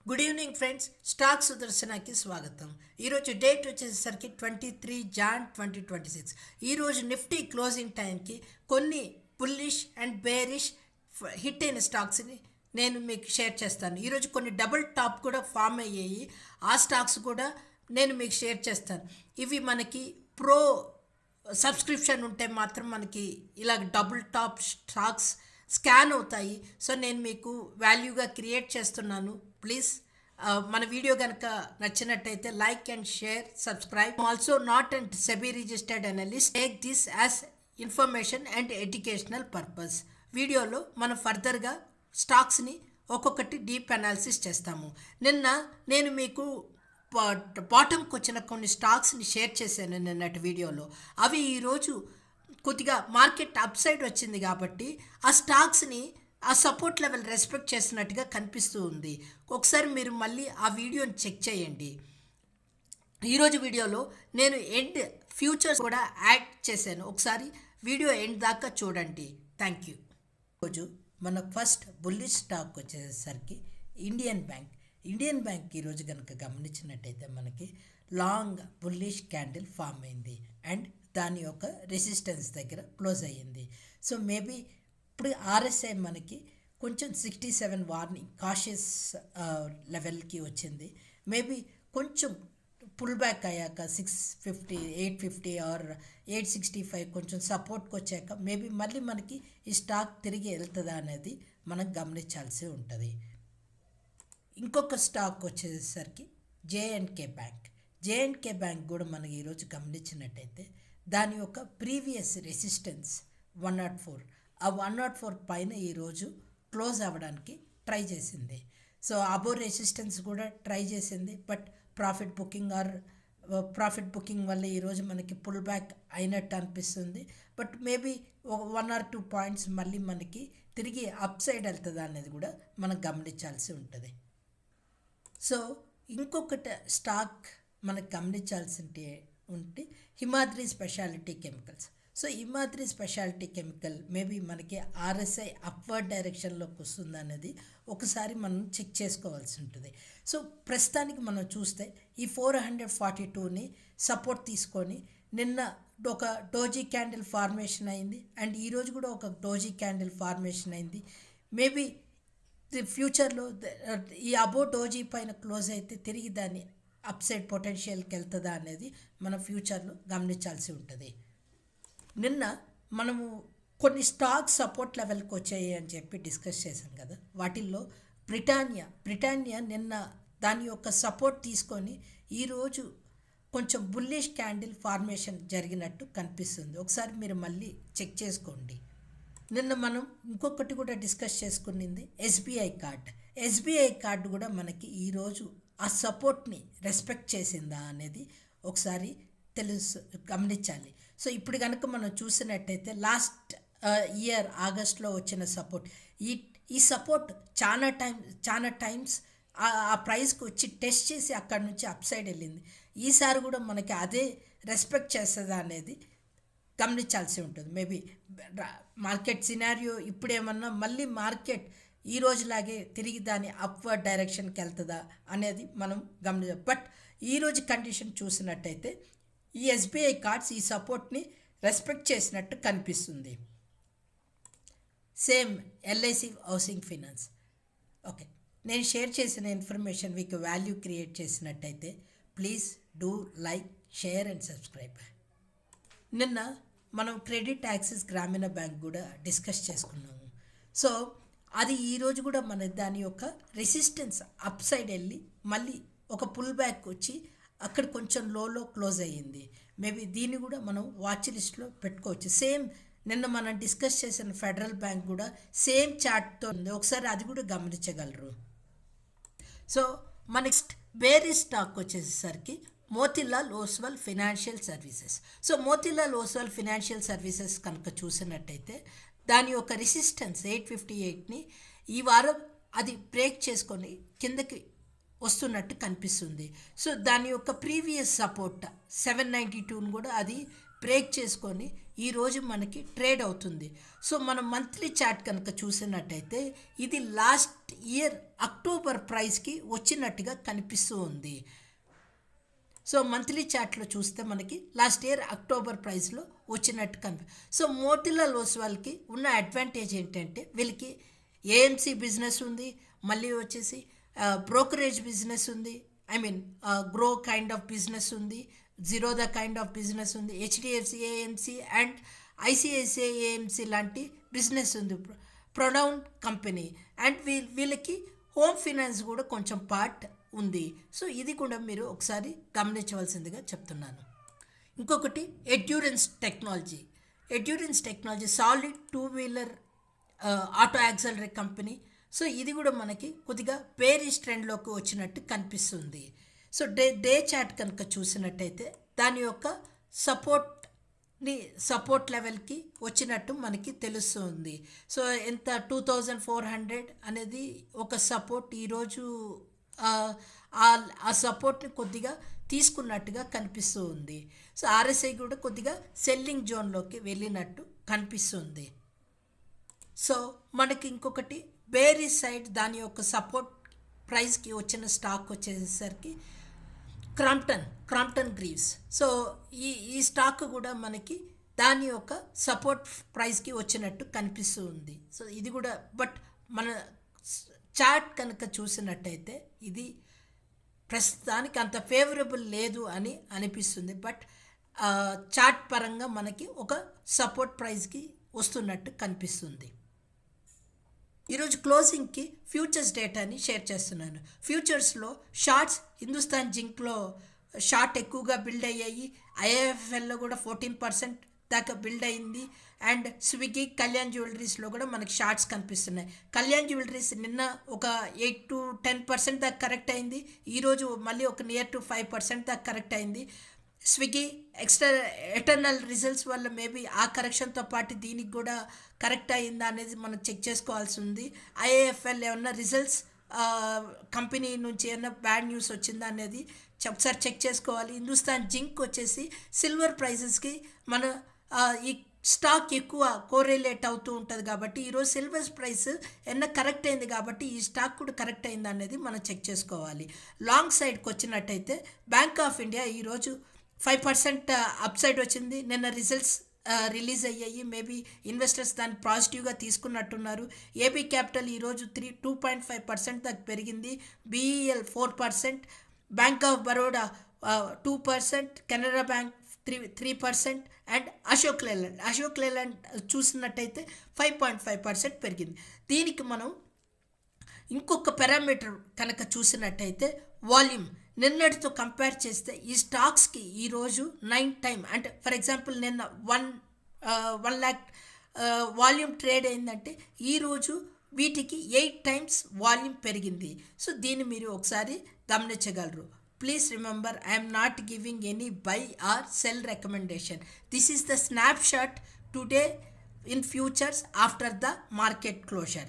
Good evening friends, stock సుదర్శనకి స్వాగతం. ఈరోజు date వచ్చేసరికి 23 జాన్ 2026. ఈరోజు నిఫ్టీ క్లోజింగ్ టైంకి కొన్ని బుల్లిష్ అండ్ బేరిష్ హిట్ అయిన స్టాక్స్ని నేను మీకు షేర్ చేస్తాను. ఈరోజు కొన్ని డబుల్ టాప్ కూడా ఫామ్ అయ్యాయి. ఆ స్టాక్స్ కూడా నేను మీకు షేర్ చేస్తాను. ఇవి మనకి ప్రో సబ్స్క్రిప్షన్ ఉంటే మాత్రం మనకి ఇలా డబుల్ టాప్ స్టాక్స్ స్కాన్ అవుతాయి. సో నేను మీకు వాల్యూగా క్రియేట్ చేస్తున్నాను. ప్లీజ్ మన వీడియో కనుక నచ్చినట్టయితే like and share, subscribe. Also not and SEBI registered analyst. Take this as information and educational purpose. వీడియోలో మనం ఫర్దర్గా స్టాక్స్ని ఒక్కొక్కటి డీప్ అనాలిసిస్ చేస్తాము. నిన్న నేను మీకు బాటంకి వచ్చిన కొన్ని స్టాక్స్ని షేర్ చేశాను నిన్నటి వీడియోలో. అవి ఈరోజు కొద్దిగా మార్కెట్ అప్ సైడ్ వచ్చింది కాబట్టి ఆ స్టాక్స్ని ఆ సపోర్ట్ లెవెల్ రెస్పెక్ట్ చేసినట్టుగా కనిపిస్తూ ఉంది. ఒకసారి మీరు మళ్ళీ ఆ వీడియోని చెక్ చేయండి. ఈరోజు వీడియోలో నేను ఎండ్ ఫ్యూచర్స్ కూడా యాడ్ చేశాను. ఒకసారి వీడియో ఎండ్ దాకా చూడండి. Thank you. ఈరోజు మన ఫస్ట్ బుల్లిష్ స్టాక్ వచ్చేసరికి ఇండియన్ బ్యాంక్ ఈరోజు కనుక గమనించినట్టయితే మనకి లాంగ్ బుల్లిష్ క్యాండిల్ ఫామ్ అయింది అండ్ దాని యొక్క రెసిస్టెన్స్ దగ్గర క్లోజ్ అయ్యింది. సో మేబీ ఇప్పుడు ఆర్ఎస్ఐ మనకి కొంచెం 67 వార్నింగ్ కాషియస్ లెవెల్కి వచ్చింది. మేబీ కొంచెం పుల్ బ్యాక్ అయ్యాక 650, 850 ఆర్ 865 కొంచెం సపోర్ట్కి వచ్చాక మేబీ మళ్ళీ మనకి ఈ స్టాక్ తిరిగి వెళ్తుందా అనేది మనం గమనించాల్సి ఉంటుంది. ఇంకొక స్టాక్ వచ్చేసరికి జేఎండ్కే బ్యాంక్ కూడా మనకి ఈరోజు గమనించినట్టయితే దాని యొక్క ప్రీవియస్ రెసిస్టెన్స్ 104, ఆ 104 పైన ఈరోజు క్లోజ్ అవ్వడానికి ట్రై చేసింది. సో అబో రెసిస్టెన్స్ కూడా ట్రై చేసింది. బట్ ప్రాఫిట్ బుకింగ్ వల్ల ఈరోజు మనకి పుల్ బ్యాక్ అయినట్టు అనిపిస్తుంది. బట్ మేబీ 1 or 2 పాయింట్స్ మళ్ళీ మనకి తిరిగి అప్ సైడ్ వెళ్తుందా అనేది కూడా మనం గమనించాల్సి ఉంటుంది. సో ఇంకొకటి స్టాక్ మనకు గమనించాల్సి ఉంటే Himadri speciality chemicals. So Himadri speciality chemical maybe మనకి ఆర్ఎస్ఐ అప్వర్డ్ డైరెక్షన్లోకి వస్తుంది అనేది ఒకసారి మనం చెక్ చేసుకోవాల్సి ఉంటుంది. సో ప్రస్తుతానికి మనం చూస్తే ఈ 442ని సపోర్ట్ తీసుకొని నిన్న ఒక డోజీ క్యాండిల్ ఫార్మేషన్ అయింది అండ్ ఈరోజు కూడా ఒక డోజీ క్యాండిల్ ఫార్మేషన్ అయింది. మేబీ ఫ్యూచర్లో ఈ అబో డోజీ పైన క్లోజ్ అయితే తిరిగి దాన్ని అప్సైడ్ పొటెన్షియల్కి వెళ్తుందా అనేది మనం ఫ్యూచర్లో గమనించాల్సి ఉంటుంది. నిన్న మనము కొన్ని స్టాక్ సపోర్ట్ లెవెల్కి వచ్చాయి అని చెప్పి డిస్కస్ చేశాం కదా. వాటిల్లో బ్రిటానియా నిన్న దాని యొక్క సపోర్ట్ తీసుకొని ఈరోజు కొంచెం బుల్లిష్ క్యాండిల్ ఫార్మేషన్ జరిగినట్టు కనిపిస్తుంది. ఒకసారి మీరు మళ్ళీ చెక్ చేసుకోండి. నిన్న మనం ఇంకొకటి కూడా డిస్కస్ చేసుకునింది ఎస్బీఐ కార్డు కూడా మనకి ఈరోజు ఆ సపోర్ట్ని రెస్పెక్ట్ చేసిందా అనేది ఒకసారి గమనించాలి. సో ఇప్పుడు కనుక మనం చూసినట్టయితే లాస్ట్ ఇయర్ ఆగస్ట్లో వచ్చిన సపోర్ట్, ఈ సపోర్ట్ చాలా టైమ్స్ ఆ ప్రైస్కి వచ్చి టెస్ట్ చేసి అక్కడ నుంచి అప్ సైడ్ వెళ్ళింది. ఈసారి కూడా మనకి అదే రెస్పెక్ట్ చేస్తుందా అనేది గమనించాల్సి ఉంటుంది. మేబీ మార్కెట్ సినారియో ఇప్పుడేమన్నా మళ్ళీ మార్కెట్ ఈ రోజులాగే తిరిగి దాని అప్వర్డ్ డైరెక్షన్కి వెళ్తుందా అనేది మనం గమనించాలి. బట్ ఈరోజు కండిషన్ చూసినట్టయితే ఈ ఎస్బీఐ కార్డ్స్ ఈ సపోర్ట్ని రెస్పెక్ట్ చేసినట్టు కనిపిస్తుంది. Same LIC housing finance. Okay, నేను షేర్ చేసిన ఇన్ఫర్మేషన్ మీకు వాల్యూ క్రియేట్ చేసినట్టయితే please do like, share and subscribe. నిన్న మనం క్రెడిట్ యాక్సిస్ గ్రామీణ బ్యాంక్ కూడా డిస్కస్ చేసుకున్నాము. సో అది ఈరోజు కూడా మన దాని యొక్క రెసిస్టెన్స్ అప్ సైడ్ వెళ్ళి మళ్ళీ ఒక పుల్ బ్యాక్ వచ్చి అక్కడ కొంచెం లోలో క్లోజ్ అయ్యింది. మేబీ దీన్ని కూడా మనం వాచ్ లిస్ట్లో పెట్టుకోవచ్చు. సేమ్ నిన్న మనం డిస్కస్ చేసిన ఫెడరల్ బ్యాంక్ కూడా సేమ్ చార్ట్తో ఉంది. ఒకసారి అది కూడా గమనించగలరు. సో మన నెక్స్ట్ బేరీ స్టాక్ వచ్చేసరికి Motilal Oswal financial services. So Motilal Oswal financial services కనుక చూసినట్టయితే దాని యొక్క రెసిస్టెన్స్ 858ని ఈ వారం అది బ్రేక్ చేసుకొని కిందకి వస్తున్నట్టు కనిపిస్తుంది. సో దాని యొక్క ప్రీవియస్ సపోర్ట్ 792ని కూడా అది బ్రేక్ చేసుకొని ఈరోజు మనకి ట్రేడ్ అవుతుంది. సో మనం మంత్లీ చార్ట్ కనుక చూసినట్టయితే ఇది లాస్ట్ ఇయర్ అక్టోబర్ ప్రైస్కి వచ్చినట్టుగా కనిపిస్తూ ఉంది. సో మంత్లీ చార్ట్లో చూస్తే మనకి లాస్ట్ ఇయర్ అక్టోబర్ ప్రైస్లో వచ్చినట్టు సో మోతిలాల్ ఓస్వాల్కి ఉన్న అడ్వాంటేజ్ ఏంటంటే వీళ్ళకి ఏఎంసీ బిజినెస్ ఉంది, మళ్ళీ వచ్చేసి బ్రోకరేజ్ బిజినెస్ ఉంది, I mean grow kind of business ఉంది, జిరోదా కైండ్ ఆఫ్ బిజినెస్ ఉంది, HDFC AMC and ICICI AMC లాంటి బిజినెస్ ఉంది, ప్రొనౌన్ కంపెనీ అండ్ వీళ్ళకి హోమ్ ఫైనాన్స్ కూడా కొంచెం పార్ట్ ఉంది. సో ఇది కూడా మీరు ఒకసారి గమనించవలసిందిగా చెప్తున్నాను. ఇంకొకటి ఎడ్యూరెన్స్ టెక్నాలజీ సాలిడ్ 2-వీలర్ ఆటో యాక్సలరీ కంపెనీ. సో ఇది కూడా మనకి కొద్దిగా బేరిష్ ట్రెండ్లోకి వచ్చినట్టు కనిపిస్తుంది. సో డే చార్ట్ కనుక చూసినట్టయితే దాని యొక్క సపోర్ట్ లెవెల్కి వచ్చినట్టు మనకి తెలుస్తుంది. సో ఎంత 2400 అనేది ఒక సపోర్ట్, ఈరోజు ఆ సపోర్ట్ని కొద్దిగా తీసుకున్నట్టుగా కనిపిస్తూ ఉంది. సో ఆర్ఎస్ఐ కూడా కొద్దిగా సెల్లింగ్ జోన్లోకి వెళ్ళినట్టు కనిపిస్తుంది. సో మనకి ఇంకొకటి బేరిష్ సైడ్ దాని యొక్క సపోర్ట్ ప్రైస్కి వచ్చిన స్టాక్ వచ్చేసరికి క్రాంప్టన్ గ్రీవ్స్. సో ఈ స్టాక్ కూడా మనకి దాని యొక్క సపోర్ట్ ప్రైస్కి వచ్చినట్టు కనిపిస్తూ ఉంది. సో ఇది కూడా బట్ మన చార్ట్ కనుక చూసినట్టయితే ఇది ప్రస్తుతానికి అంత ఫేవరబుల్ లేదు అని అనిపిస్తుంది. బట్ చార్ట్ పరంగా మనకి ఒక సపోర్ట్ ప్రైస్కి వస్తున్నట్టు కనిపిస్తుంది. ఈరోజు క్లోజింగ్కి ఫ్యూచర్స్ డేటాని షేర్ చేస్తున్నాను. ఫ్యూచర్స్లో షార్ట్స్ హిందుస్థాన్ జింక్లో షార్ట్ ఎక్కువగా బిల్డ్ అయ్యాయి. ఐఐఎఫ్ఎల్లో కూడా 14% దాకా బిల్డ్ అయింది. అండ్ స్విగ్గీ, కళ్యాణ్ జ్యువెలరీస్లో కూడా మనకి షార్ట్స్ కనిపిస్తున్నాయి. కళ్యాణ్ జ్యువెలరీస్ నిన్న ఒక 8-10% దాకా కరెక్ట్ అయింది. ఈరోజు మళ్ళీ ఒక నియర్ టు 5% దాకా కరెక్ట్ అయింది. స్విగ్గీ ఎటర్నల్ రిజల్ట్స్ వల్ల మేబీ ఆ కరెక్షన్తో పాటు దీనికి కూడా కరెక్ట్ అయిందా అనేది మనం చెక్ చేసుకోవాల్సి ఉంది. ఐఏఎఫ్ఎల్ ఏమన్నా రిజల్ట్స్ కంపెనీ నుంచి ఏమన్నా బ్యాడ్ న్యూస్ వచ్చిందా అనేది ఒకసారి చెక్ చేసుకోవాలి. హిందుస్థాన్ జింక్ వచ్చేసి సిల్వర్ ప్రైజెస్కి మన ఈ స్టాక్ ఎక్కువ కోరిలేట్ అవుతూ ఉంటుంది కాబట్టి ఈరోజు సిల్వర్ ప్రైస్ కరెక్ట్ అయింది కాబట్టి ఈ స్టాక్ కూడా కరెక్ట్ అయిందా అనేది మనం చెక్ చేసుకోవాలి. లాంగ్ సైడ్కి వచ్చినట్టయితే బ్యాంక్ ఆఫ్ ఇండియా ఈరోజు 5% అప్ సైడ్ వచ్చింది. నిన్న రిజల్ట్స్ రిలీజ్ అయ్యాయి. మేబీ ఇన్వెస్టర్స్ దాన్ని పాజిటివ్గా తీసుకున్నట్టున్నారు. ఏబీ క్యాపిటల్ ఈరోజు 2.5% దాకా పెరిగింది. BEL 4%, bank of Baroda 2%, Canara bank 3% and Ashok Leyland చూసినట్టయితే 5.5% పెరిగింది. దీనికి మనం ఇంకొక పారామీటర్ కనుక చూసినట్టయితే వాల్యూమ్ నిన్నటితో కంపేర్ చేస్తే ఈ స్టాక్స్కి ఈరోజు 9 టైమ్ అంటే ఫర్ ఎగ్జాంపుల్ నిన్న 1 lakh వాల్యూమ్ ట్రేడ్ అయిందంటే ఈరోజు వీటికి 8 times వాల్యూమ్ పెరిగింది. సో దీన్ని మీరు ఒకసారి గమనించగలరు. Please remember, I am not giving any buy or sell recommendation. This is the snapshot today in futures after the market closure.